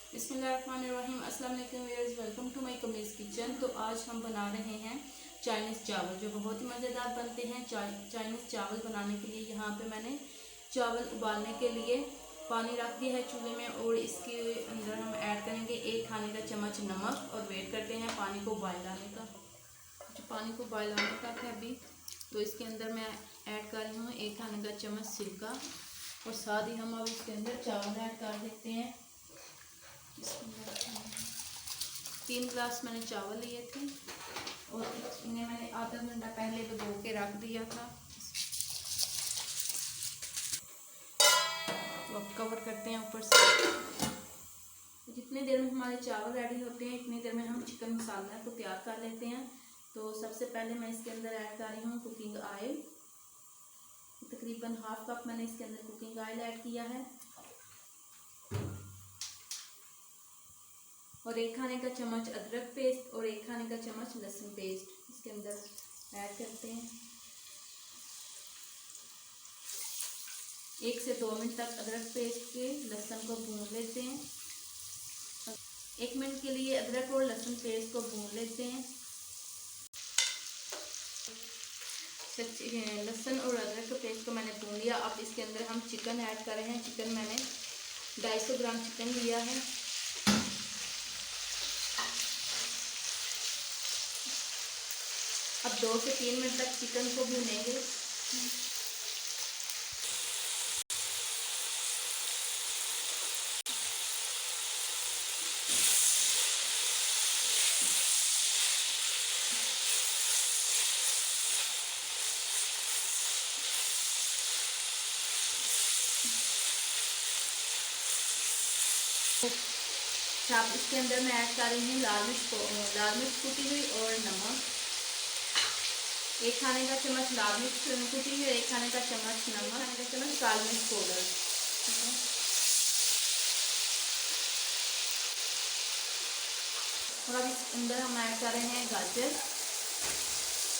बिस्मिल्लाहिर्रहमानिर्रहीम। अस्सलाम वालेकुम viewers, welcome to my kameez kitchen. तो आज हम बना रहे हैं चाइनीज़ चावल, जो बहुत ही मज़ेदार बनते हैं। चाइनीज़ चावल बनाने के लिए यहाँ पे मैंने चावल उबालने के लिए पानी रख दिया है चूल्हे में, और इसके अंदर हम ऐड करेंगे 1 खाने का चम्मच नमक, और वेट करते हैं पानी को बॉयल आने का। जो पानी को बॉयल आने का है अभी, तो इसके अंदर मैं ऐड कर रही हूँ 1 खाने का चम्मच सिरका, और साथ ही हम अब इसके अंदर चावल ऐड कर देते हैं। 3 गिलास मैंने चावल लिए थे, और इन्हें मैंने आधा घंटा पहले भिगो के रख दिया था। तो अब कवर करते हैं ऊपर से। तो जितनी देर में हमारे चावल रेडी होते हैं, इतनी देर में हम चिकन मसाला को तैयार कर लेते हैं। तो सबसे पहले मैं इसके अंदर ऐड कर रही हूँ कुकिंग ऑयल। तकरीबन हाफ कप मैंने इसके अंदर कुकिंग ऑयल ऐड किया है, और 1 खाने का चम्मच अदरक पेस्ट और 1 खाने का चम्मच लहसुन पेस्ट इसके अंदर ऐड करते हैं। 1 से 2 मिनट तक अदरक पेस्ट के लहसुन को भून लेते हैं। 1 मिनट के लिए अदरक और लहसुन पेस्ट को भून लेते हैं। लहसुन और अदरक के पेस्ट को मैंने भून लिया। अब इसके अंदर हम चिकन ऐड कर रहे हैं। चिकन मैंने 250 ग्राम चिकन लिया है। अब 2 से 3 मिनट तक चिकन को भूनेंगे। अब इसके अंदर मैं ऐड कर रही हूँ लाल मिर्च कुटी हुई और नमक। 1 खाने का चम्मच लाल मिर्च कुटी हुई और 1 खाने का चम्मच नमक, 1 खाने का चम्मच काली मिर्च पाउडर। और अब इस अंदर हम ऐड कर रहे हैं गाजर।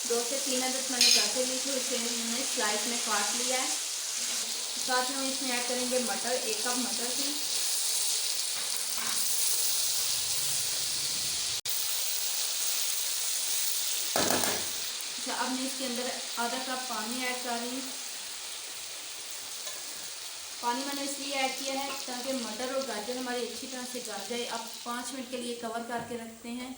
2 से 3 अदद मैंने गाजर ली थी, उसे हमने स्लाइस में काट लिया है। साथ में हम इसमें ऐड करेंगे मटर, 1 कप मटर थी। अब मैं इसके अंदर आधा कप पानी ऐड कर रही हूँ। पानी मैंने इसलिए ऐड किया है ताकि मटर और गाजर हमारी अच्छी तरह से गल जाए। अब 5 मिनट के लिए कवर करके रखते हैं।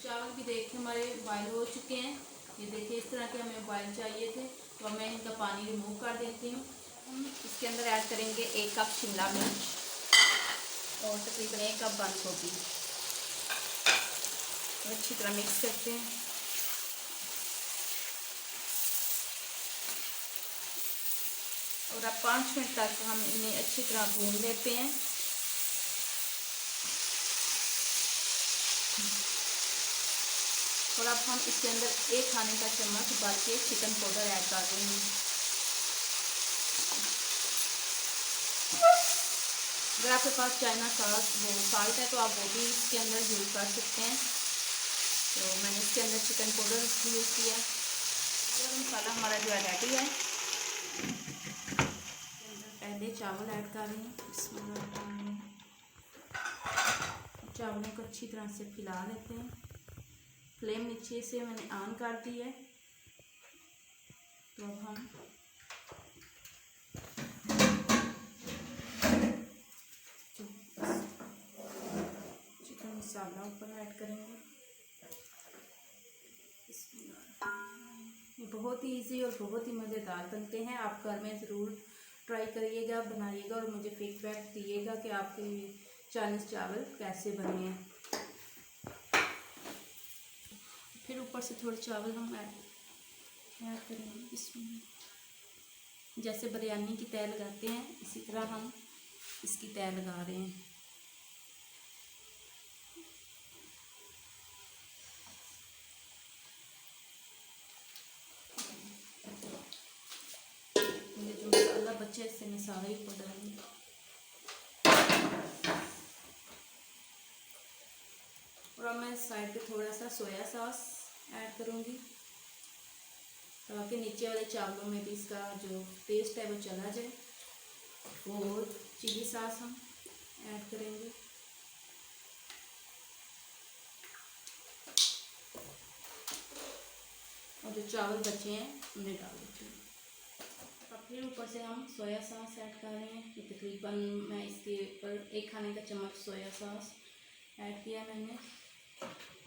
चावल भी देखिए हमारे बॉयल हो चुके हैं। ये देखिए इस तरह के हमें बॉयल चाहिए थे। तो मैं इनका पानी रिमूव कर देती हूँ। हम इसके अंदर ऐड करेंगे 1 कप शिमला मिर्च और तकरीबन 1 कप बंद गोभी। अच्छी तरह मिक्स करते हैं। और अब 5 मिनट तक हम इन्हें अच्छी तरह भून लेते हैं। और अब हम इसके अंदर 1 खाने का चम्मच भर के चिकन पाउडर ऐड कर देंगे। अगर आपके पास चाइना साल्ट है तो आप वो भी इसके अंदर यूज़ कर सकते हैं। तो मैंने इसके अंदर चिकन पाउडर यूज़ किया। और मसाला हमारा जो है रेडी है। पहले चावल ऐड कर रही हूँ। इसमें चावलों को अच्छी तरह से फैला लेते हैं। फ्लेम नीचे से मैंने ऑन कर दी है। तो अब हम चिकन मसाला ऊपर ऐड करेंगे। ये बहुत ही इजी और बहुत ही मज़ेदार बनते हैं। आप घर में ज़रूर ट्राई करिएगा, बनाइएगा, और मुझे फीडबैक दिएगा कि आपके चाइनीज़ चावल कैसे बने हैं। फिर ऊपर से थोड़े चावल हम ऐड करेंगे। इसमें जैसे बिरयानी की तय लगाते हैं, इसी तरह हम इसकी तय लगा रहे हैं। जो मसाला बचे इससे मैं सारा ही ऊपर डालूंगी। और अब मैं साइड पे थोड़ा सा सोया सॉस ऐड करूँगी, ताकि नीचे वाले चावलों में भी इसका जो टेस्ट है वो चला जाए। और चिली सॉस हम ऐड करेंगे। जो चावल बचे हैं उन्हें डाल देती हूँ। अब फिर ऊपर से हम सोया सॉस ऐड कर रहे हैं। तकरीबन मैं इसके ऊपर 1 खाने का चम्मच सोया सॉस ऐड किया मैंने,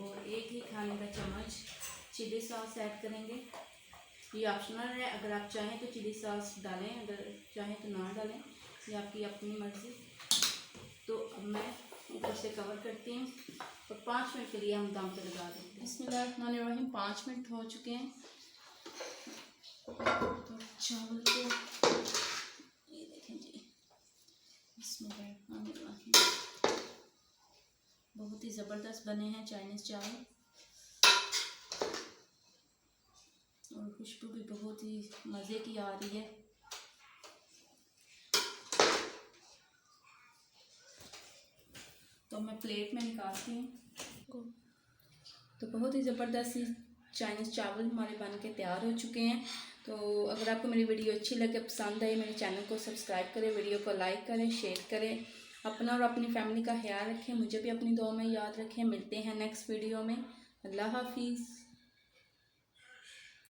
और 1 ही खाने का चम्मच चिली सॉस ऐड करेंगे। ये ऑप्शनल है, अगर आप चाहें तो चिली सॉस डालें, अगर चाहें तो ना डालें, ये आपकी अपनी मर्ज़ी। तो अब मैं ऊपर से कवर करती हूँ और 5 मिनट के लिए हम दम पर लगा देंगे। बिस्मिल्लाहिर्रहमानिर्रहीम। 5 मिनट हो चुके हैं। तो चावल को ये देखें जी, बिस्मिल्लाहिर्रहमानिर्रहीम, बहुत ही ज़बरदस्त बने हैं चाइनीज़ चावल, और खुशबू भी बहुत ही मज़े की आ रही है। तो मैं प्लेट में निकालती हूँ। तो बहुत ही ज़बरदस्त चाइनीज़ चावल हमारे बन के तैयार हो चुके हैं। तो अगर आपको मेरी वीडियो अच्छी लगे, पसंद आए, मेरे चैनल को सब्सक्राइब करें, वीडियो को लाइक करें, शेयर करें। अपना और अपनी फैमिली का ख्याल रखें, मुझे भी अपनी दुआ में याद रखें। मिलते हैं नेक्स्ट वीडियो में। अल्लाह हाफिज़।